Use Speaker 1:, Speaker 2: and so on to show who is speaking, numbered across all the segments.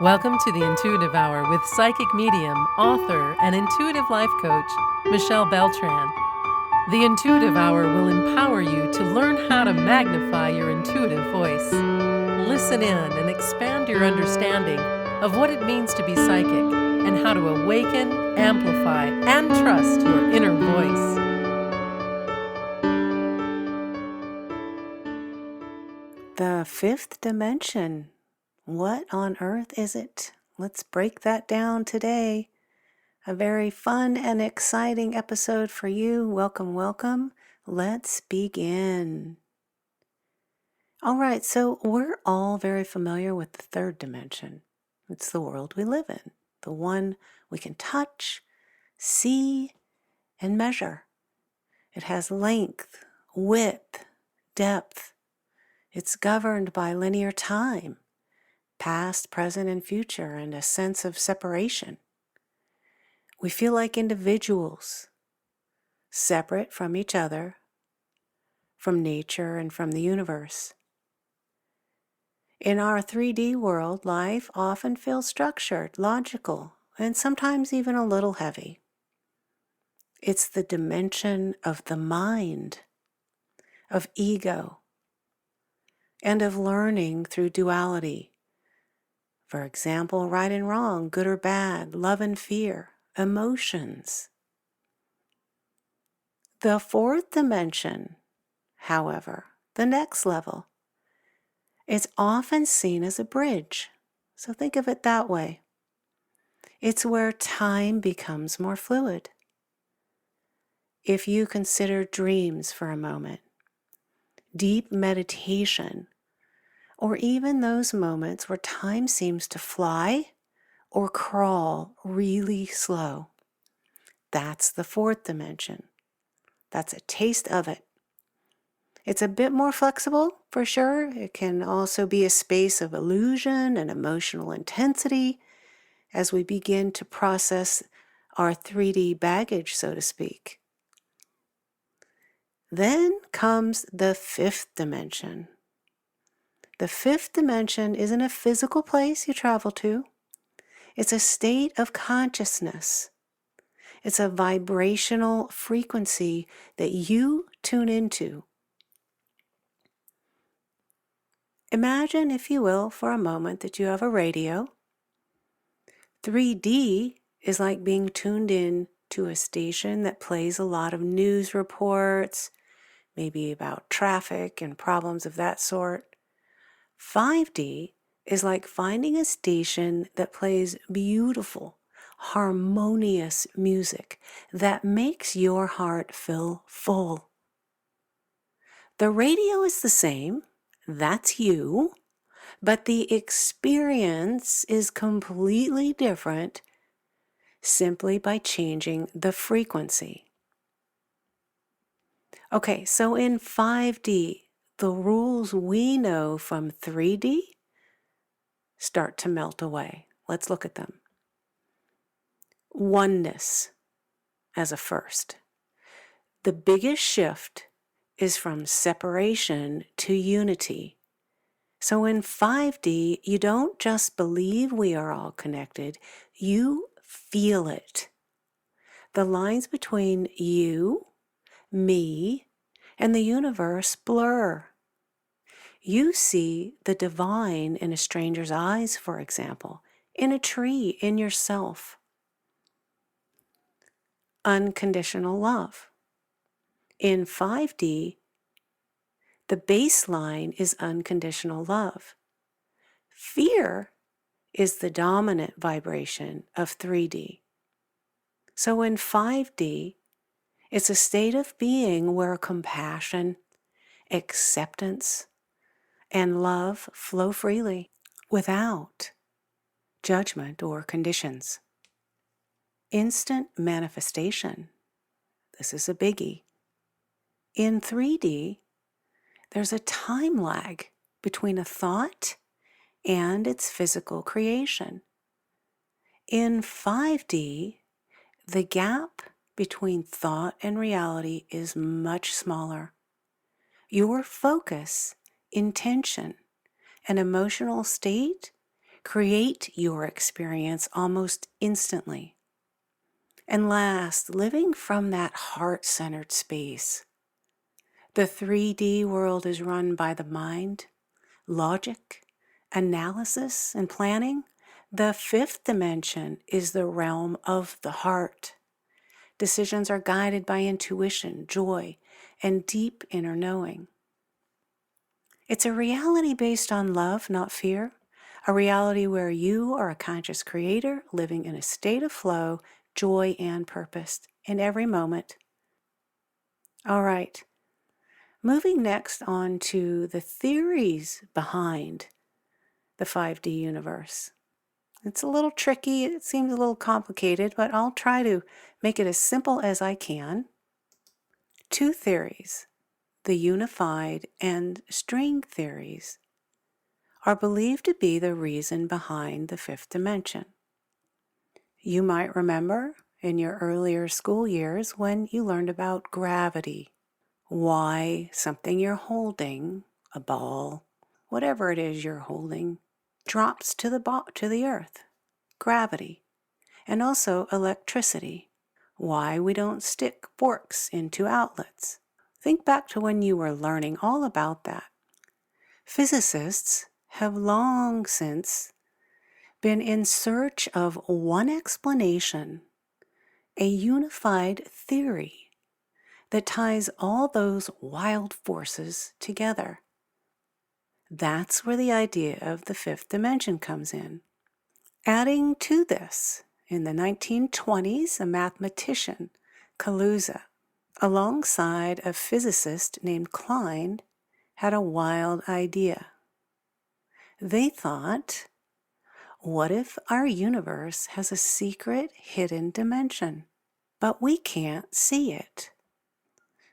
Speaker 1: Welcome to the Intuitive Hour with psychic medium, author, and intuitive life coach, Michelle Beltran. The Intuitive Hour will empower you to learn how to magnify your intuitive voice. Listen in and expand your understanding of what it means to be psychic and how to awaken, amplify, and trust your inner voice.
Speaker 2: The fifth dimension. What on earth is it? Let's break that down today. A very fun and exciting episode for you. Welcome, welcome. Let's begin. All right, so we're all very familiar with the third dimension. It's the world we live in, the one we can touch, see, and measure. It has length, width, depth. It's governed by linear time, past, present, and future, and a sense of separation. We feel like individuals, separate from each other, from nature, and from the universe. In our 3D world, life often feels structured, logical, and sometimes even a little heavy. It's the dimension of the mind, of ego, and of learning through duality. For example, right and wrong, good or bad, love and fear, emotions. The fourth dimension, however, the next level, is often seen as a bridge. So think of it that way. It's where time becomes more fluid. If you consider dreams for a moment, deep meditation, or even those moments where time seems to fly or crawl really slow, that's the fourth dimension. That's a taste of it. It's a bit more flexible, for sure. It can also be a space of illusion and emotional intensity as we begin to process our 3D baggage, so to speak. Then comes the fifth dimension. The fifth dimension isn't a physical place you travel to. It's a state of consciousness. It's a vibrational frequency that you tune into. Imagine, if you will, for a moment that you have a radio. 3D is like being tuned in to a station that plays a lot of news reports, maybe about traffic and problems of that sort. 5D is like finding a station that plays beautiful, harmonious music that makes your heart feel full. The radio is the same, that's you, but the experience is completely different simply by changing the frequency. Okay, so in 5D, the rules we know from 3D start to melt away. Let's look at them. Oneness as a first. The biggest shift is from separation to unity. So in 5D, you don't just believe we are all connected, you feel it. The lines between you, me, and the universe blur. You see the divine in a stranger's eyes, for example, in a tree, in yourself. Unconditional love. In 5D, the baseline is unconditional love. Fear is the dominant vibration of 3D. So in 5D, it's a state of being where compassion, acceptance, and love flow freely without judgment or conditions. Instant manifestation. This is a biggie. In 3D, there's a time lag between a thought and its physical creation. In 5D, the gap between thought and reality is much smaller. Your focus, intention, and emotional state Create your experience almost instantly. And last, living from that heart-centered space. The 3D world is run by the mind, logic, analysis, and planning. The fifth dimension is the realm of the heart. Decisions are guided by intuition, joy, and deep inner knowing. It's a reality based on love, not fear. A reality where you are a conscious creator living in a state of flow, joy, and purpose in every moment. All right, moving next on to the theories behind the 5D universe. It's a little tricky, it seems a little complicated, but I'll try to make it as simple as I can. Two theories, the unified and string theories, are believed to be the reason behind the fifth dimension. You might remember in your earlier school years when you learned about gravity, why something you're holding, a ball, whatever it is you're holding, drops to the earth. Gravity. And also electricity. Why we don't stick forks into outlets. Think back to when you were learning all about that. Physicists have long since been in search of one explanation, a unified theory that ties all those wild forces together. That's where the idea of the fifth dimension comes in. Adding to this, in the 1920s, a mathematician, Kaluza, alongside a physicist named Klein, had a wild idea. They thought, what if our universe has a secret hidden dimension, but we can't see it?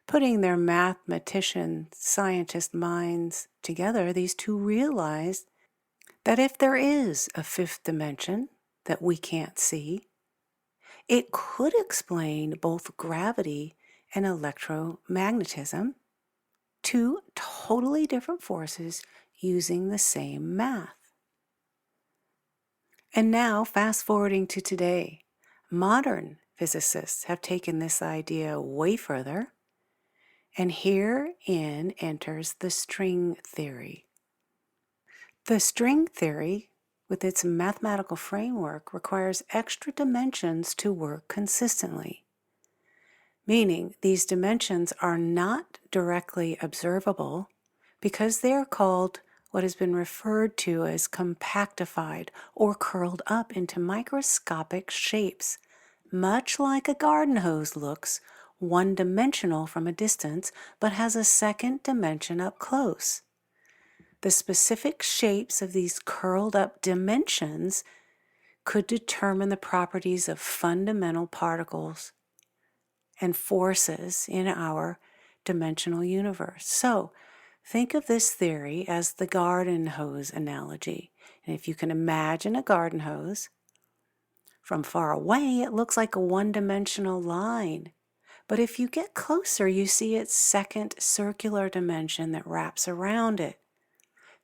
Speaker 2: Putting their mathematician, scientist minds together, these two realized that if there is a fifth dimension that we can't see, it could explain both gravity and electromagnetism, two totally different forces using the same math. And now, fast forwarding to today, modern physicists have taken this idea way further, and herein enters the string theory. The string theory, with its mathematical framework, requires extra dimensions to work consistently, meaning these dimensions are not directly observable because they are called what has been referred to as compactified or curled up into microscopic shapes, much like a garden hose looks one-dimensional from a distance but has a second dimension up close. The specific shapes of these curled up dimensions could determine the properties of fundamental particles and forces in our dimensional universe. So, think of this theory as the garden hose analogy. And if you can imagine a garden hose, from far away it looks like a one-dimensional line. But if you get closer, you see its second circular dimension that wraps around it.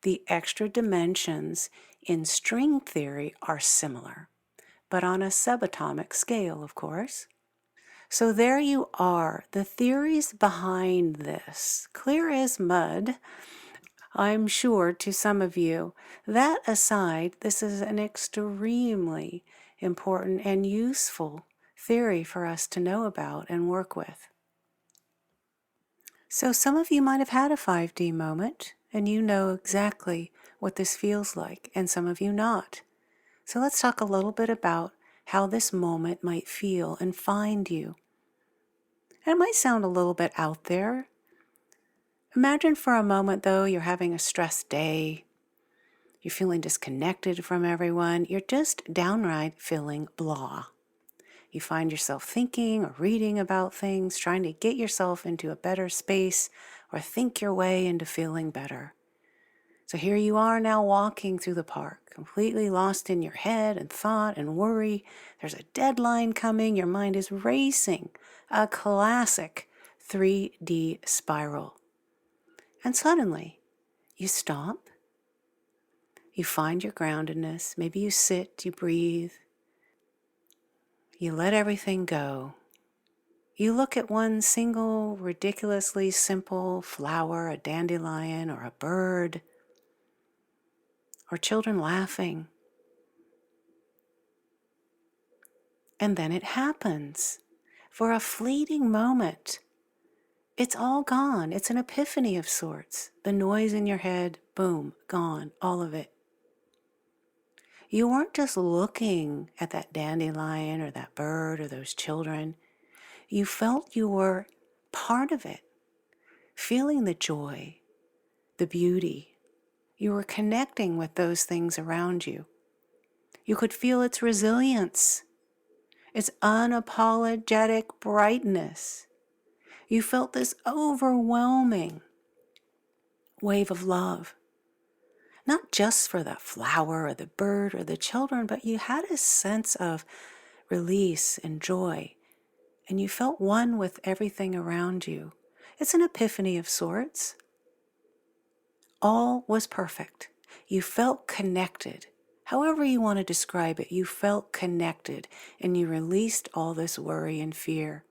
Speaker 2: The extra dimensions in string theory are similar, but on a subatomic scale, of course. So there you are, the theories behind this, clear as mud, I'm sure, to some of you. That aside, this is an extremely important and useful theory for us to know about and work with. So some of you might have had a 5D moment, and you know exactly what this feels like, and some of you not. So let's talk a little bit about how this moment might feel and find you. And it might sound a little bit out there. Imagine for a moment, though, you're having a stressed day, you're feeling disconnected from everyone, you're just downright feeling blah. You find yourself thinking or reading about things, trying to get yourself into a better space or think your way into feeling better. So here you are now walking through the park, completely lost in your head and thought and worry. There's a deadline coming, your mind is racing, a classic 3D spiral. And suddenly, you stop, You find your groundedness. Maybe you sit, you breathe, you let everything go. You look at one single ridiculously simple flower, a dandelion or a bird, or children laughing. And then it happens. For a fleeting moment, it's all gone. It's an epiphany of sorts. The noise in your head, boom, gone, all of it. You weren't just looking at that dandelion or that bird or those children. You felt you were part of it, feeling the joy, the beauty. You were connecting with those things around you. You could feel its resilience, its unapologetic brightness. You felt this overwhelming wave of love, not just for the flower or the bird or the children, but you had a sense of release and joy, and you felt one with everything around you. It's an epiphany of sorts. All was perfect. You felt connected. However you want to describe it, you felt connected, and you released all this worry and fear.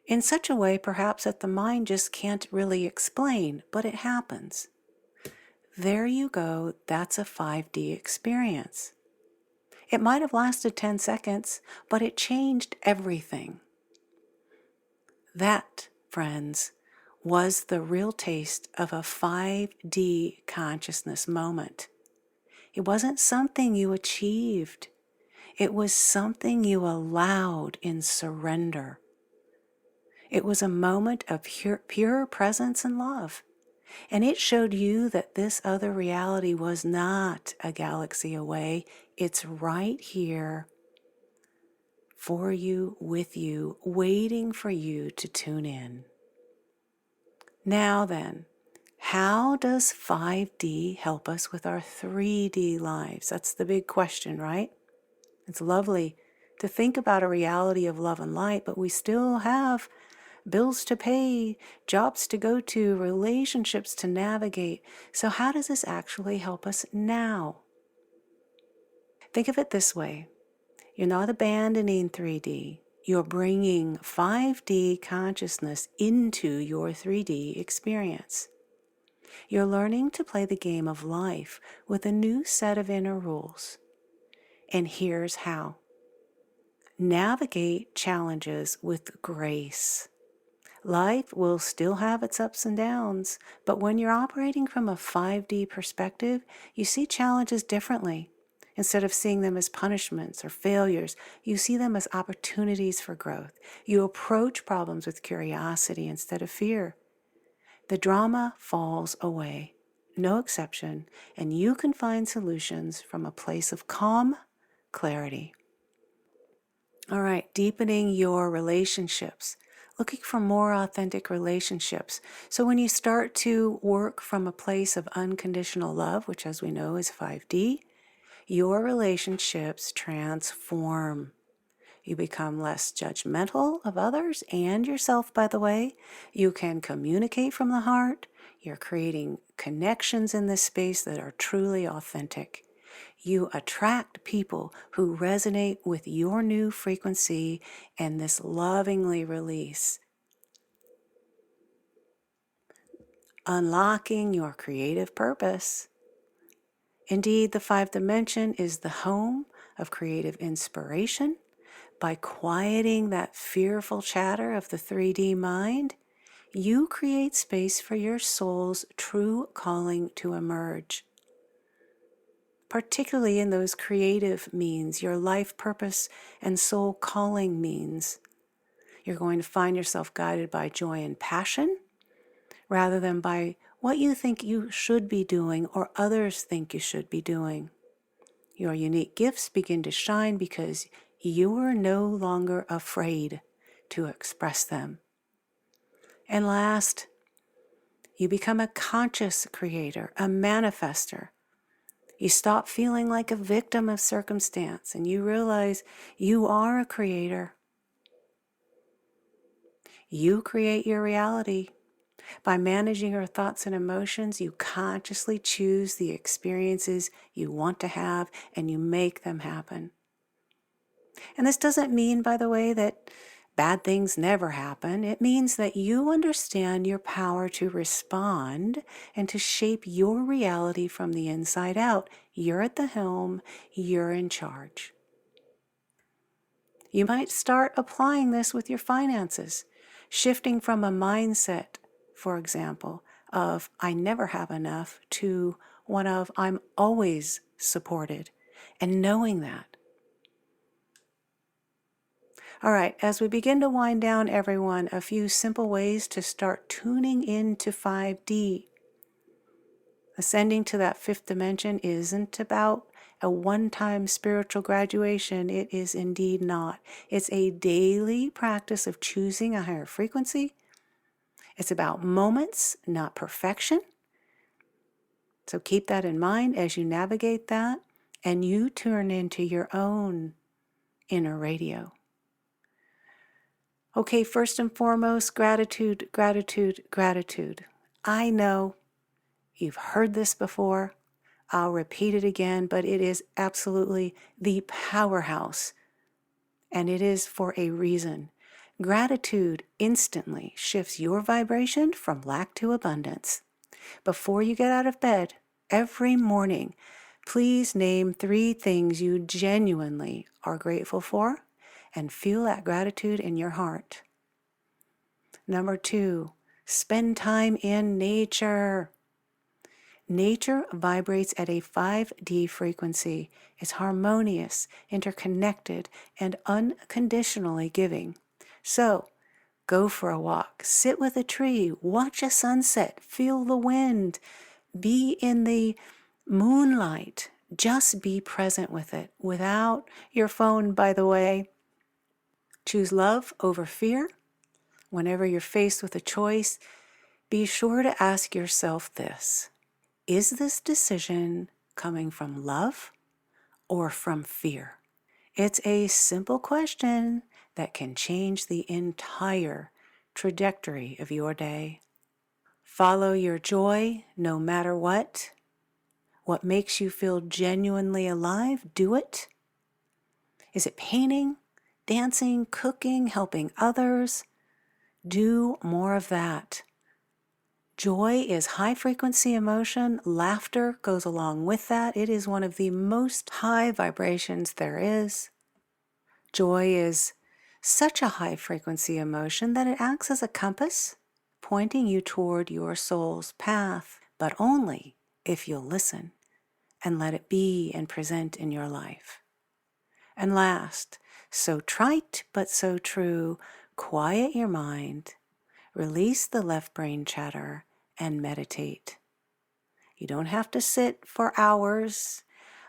Speaker 2: In such a way, perhaps, that the mind just can't really explain, but it happens. There you go, that's a 5D experience. It might have lasted 10 seconds, but it changed everything. That, friends, was the real taste of a 5D consciousness moment. It wasn't something you achieved. It was something you allowed in surrender. It was a moment of pure presence and love. And it showed you that this other reality was not a galaxy away. It's right here for you, with you, waiting for you to tune in. Now then, how does 5D help us with our 3D lives? That's the big question, right? It's lovely to think about a reality of love and light, but we still have bills to pay, jobs to go to, relationships to navigate. So how does this actually help us now? Think of it this way. You're not abandoning 3D. You're bringing 5D consciousness into your 3D experience. You're learning to play the game of life with a new set of inner rules. And here's how. Navigate challenges with grace. Life will still have its ups and downs, but when you're operating from a 5D perspective, you see challenges differently. Instead of seeing them as punishments or failures, you see them as opportunities for growth. You approach problems with curiosity instead of fear. The drama falls away, no exception, and you can find solutions from a place of calm clarity. All right, deepening your relationships, looking for more authentic relationships. So when you start to work from a place of unconditional love, which as we know is 5D, your relationships transform. You become less judgmental of others and yourself, by the way. You can communicate from the heart. You're creating connections in this space that are truly authentic. You attract people who resonate with your new frequency and this lovingly release. Unlocking your creative purpose. Indeed, the 5th dimension is the home of creative inspiration. By quieting that fearful chatter of the 3D mind, you create space for your soul's true calling to emerge. Particularly in those creative means, your life purpose and soul calling means. You're going to find yourself guided by joy and passion rather than by what you think you should be doing or others think you should be doing. Your unique gifts begin to shine because you are no longer afraid to express them. And last, you become a conscious creator, a manifester. You stop feeling like a victim of circumstance and you realize you are a creator. You create your reality. By managing your thoughts and emotions, you consciously choose the experiences you want to have and you make them happen. And this doesn't mean, by the way, that bad things never happen. It means that you understand your power to respond and to shape your reality from the inside out. You're at the helm, you're in charge. You might start applying this with your finances, shifting from a mindset, for example, of I never have enough to one of I'm always supported, and knowing that. All right, as we begin to wind down, everyone, a few simple ways to start tuning into 5D. Ascending to that fifth dimension isn't about a one-time spiritual graduation. It is indeed not. It's a daily practice of choosing a higher frequency. It's about moments, not perfection. So keep that in mind as you navigate that and you turn into your own inner radio. Okay, first and foremost, gratitude, gratitude, gratitude. I know you've heard this before. I'll repeat it again, but it is absolutely the powerhouse, and it is for a reason. Gratitude instantly shifts your vibration from lack to abundance. Before you get out of bed every morning, please name 3 things you genuinely are grateful for and feel that gratitude in your heart. Number 2, spend time in nature. Nature vibrates at a 5D frequency. It's harmonious, interconnected, and unconditionally giving. So, go for a walk, sit with a tree, watch a sunset, feel the wind, be in the moonlight. Just be present with it, without your phone, by the way. Choose love over fear. Whenever you're faced with a choice, be sure to ask yourself this. Is this decision coming from love or from fear? It's a simple question that can change the entire trajectory of your day. Follow your joy no matter what. What makes you feel genuinely alive, do it. Is it painting, dancing, cooking, helping others? Do more of that. Joy is high frequency emotion. Laughter goes along with that. It is one of the most high vibrations there is. Joy is such a high frequency emotion that it acts as a compass, pointing you toward your soul's path, but only if you'll listen and let it be and present in your life. And last, so trite but so true, quiet your mind, release the left brain chatter, and meditate. You don't have to sit for hours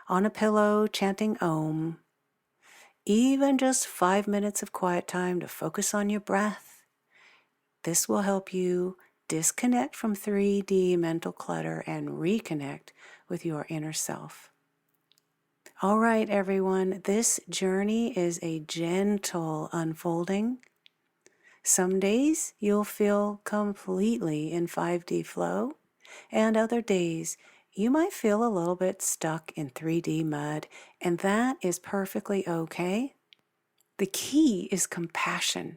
Speaker 2: on a pillow chanting Om. Even just 5 minutes of quiet time to focus on your breath. This will help you disconnect from 3D mental clutter and reconnect with your inner self. All right, everyone, this journey is a gentle unfolding. Some days you'll feel completely in 5D flow, and other days you might feel a little bit stuck in 3D mud, and that is perfectly okay. The key is compassion.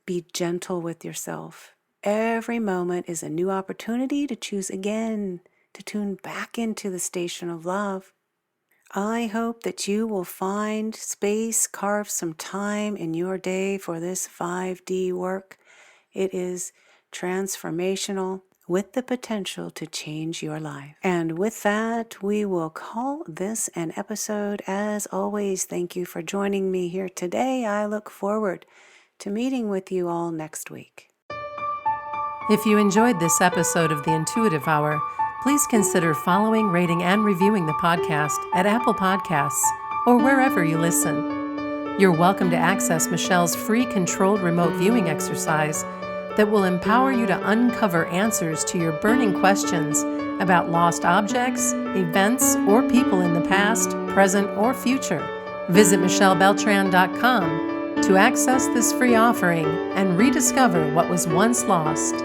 Speaker 2: Be gentle with yourself. Every moment is a new opportunity to choose again, to tune back into the station of love. I hope that you will find space, carve some time in your day for this 5D work. It is transformational with the potential to change your life. And with that, we will call this an episode. As always, thank you for joining me here today. I look forward to meeting with you all next week.
Speaker 1: If you enjoyed this episode of the Intuitive Hour, please consider following, rating, and reviewing the podcast at Apple Podcasts or wherever you listen. You're welcome to access Michelle's free controlled remote viewing exercise that will empower you to uncover answers to your burning questions about lost objects, events, or people in the past, present, or future. Visit michellebeltran.com to access this free offering and rediscover what was once lost.